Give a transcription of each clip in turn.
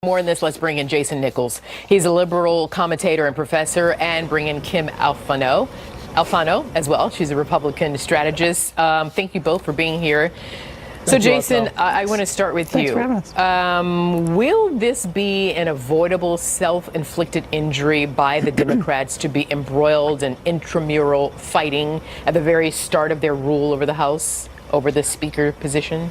More on this, let's bring in Jason Nichols. He's a liberal commentator and professor, and bring in Kim Alfano as well. She's a Republican strategist. Thank you both for being here. So, Jason, I want to start with you. Will this be an avoidable self-inflicted injury by the Democrats to be embroiled in intramural fighting at the very start of their rule over the House, over the speaker position?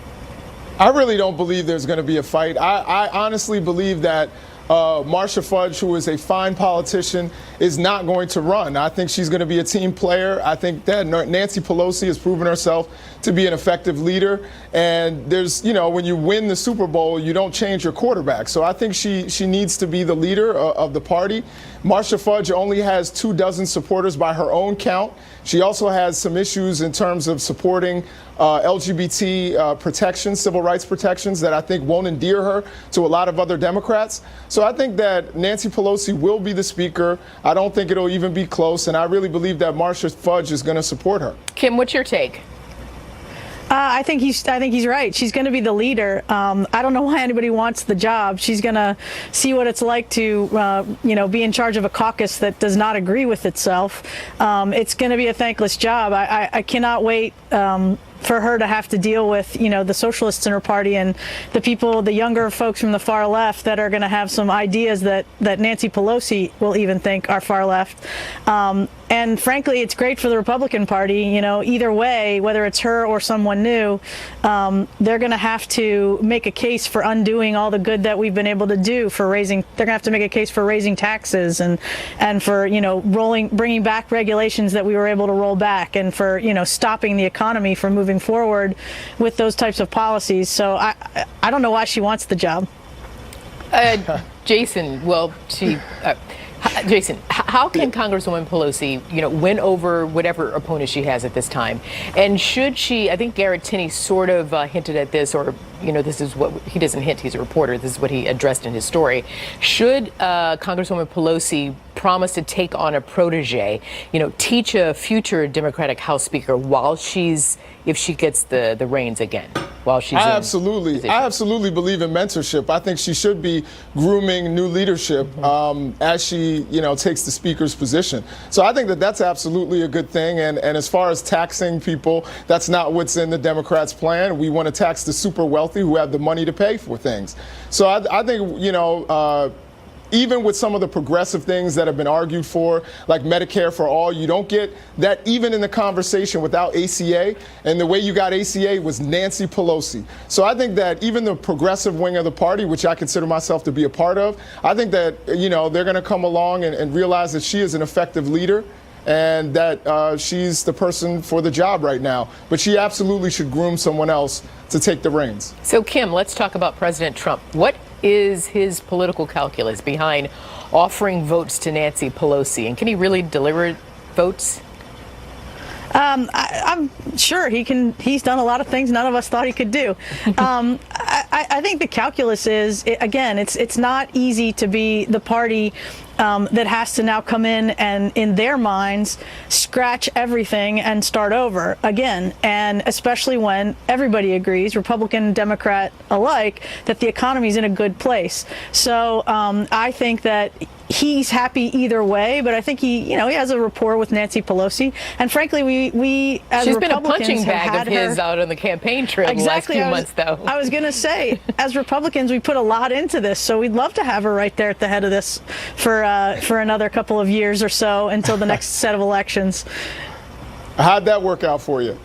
I really don't believe there's going to be a fight. I honestly believe that Marcia Fudge, who is a fine politician, is not going to run. I think she's going to be a team player. I think that Nancy Pelosi has proven herself to be an effective leader. And there's, when you win the Super Bowl, you don't change your quarterback. So I think she needs to be the leader of the party. Marcia Fudge only has 24 supporters by her own count. She also has some issues in terms of supporting LGBT protections, civil rights protections, that I think won't endear her to a lot of other Democrats. So I think that Nancy Pelosi will be the speaker. I don't think it'll even be close, and I really believe that Marcia Fudge is going to support her. Kim, what's your take? I think he's right. She's going to be the leader. I don't know why anybody wants the job. She's going to see what it's like to, be in charge of a caucus that does not agree with itself. It's going to be a thankless job. I cannot wait for her to have to deal with, the socialists in her party and the younger folks from the far left that are going to have some ideas that Nancy Pelosi will even think are far left. And frankly, it's great for the Republican Party. Either way, whether it's her or someone new, they're going to have to make a case for undoing all the good that we've been able to do for raising. They're going to have to make a case for raising taxes and for bringing back regulations that we were able to roll back, and for stopping the economy from moving forward with those types of policies. So I don't know why she wants the job. Jason, Jason, how can Congresswoman Pelosi, win over whatever opponent she has at this time? And should she, I think Garrett Tinney sort of hinted at this, or, this is what, he doesn't hint, he's a reporter, this is what he addressed in his story. Should Congresswoman Pelosi promise to take on a protege, teach a future Democratic House Speaker if she gets the reins again? I absolutely believe in mentorship. I think she should be grooming new leadership as she, takes the speaker's position. So I think that that's absolutely a good thing. And as far as taxing people, that's not what's in the Democrats' plan. We want to tax the super wealthy who have the money to pay for things. So I think, even with some of the progressive things that have been argued for, like Medicare for all, you don't get that even in the conversation without ACA. And the way you got ACA was Nancy Pelosi. So I think that even the progressive wing of the party, which I consider myself to be a part of, I think that, they're going to come along and realize that she is an effective leader and that she's the person for the job right now. But she absolutely should groom someone else to take the reins. So, Kim, let's talk about President Trump. What is his political calculus behind offering votes to Nancy Pelosi? And can he really deliver votes? I'm sure he can. He's done a lot of things none of us thought he could do. I think the calculus is, again, it's not easy to be the party that has to now come in their minds, scratch everything and start over again. And especially when everybody agrees, Republican, Democrat alike, that the economy is in a good place. So I think that he's happy either way, but I think he has a rapport with Nancy Pelosi. And frankly, we as She's Republicans been a punching bag of his her out on the campaign trail the last few months, though. I was going to say, as Republicans, we put a lot into this, so we'd love to have her right there at the head of this for another couple of years or so until the next set of elections. How'd that work out for you?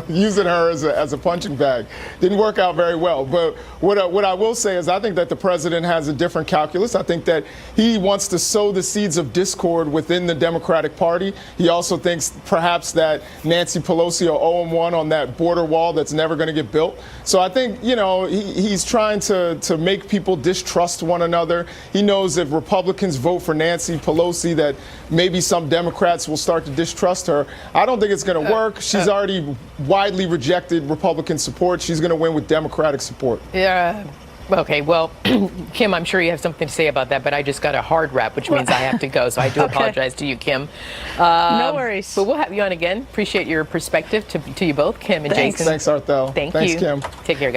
Using her as a punching bag didn't work out very well. But what I will say is I think that the president has a different calculus. I think that he wants to sow the seeds of discord within the Democratic Party. He also thinks perhaps that Nancy Pelosi will 0-1 on that border wall that's never going to get built. So I think, he's trying to make people distrust one another. He knows if Republicans vote for Nancy Pelosi that maybe some Democrats will start to distrust her. I don't think it's going to work. She's already widely rejected Republican support. She's going to win with Democratic support. Yeah. Okay, well, Kim, I'm sure you have something to say about that, but I just got a hard wrap, which means I have to go. So I do apologize to you, Kim. No worries. But we'll have you on again. Appreciate your perspective to you both, Kim and Jason. Thanks, Arthel. Thanks, Kim. Take care, guys.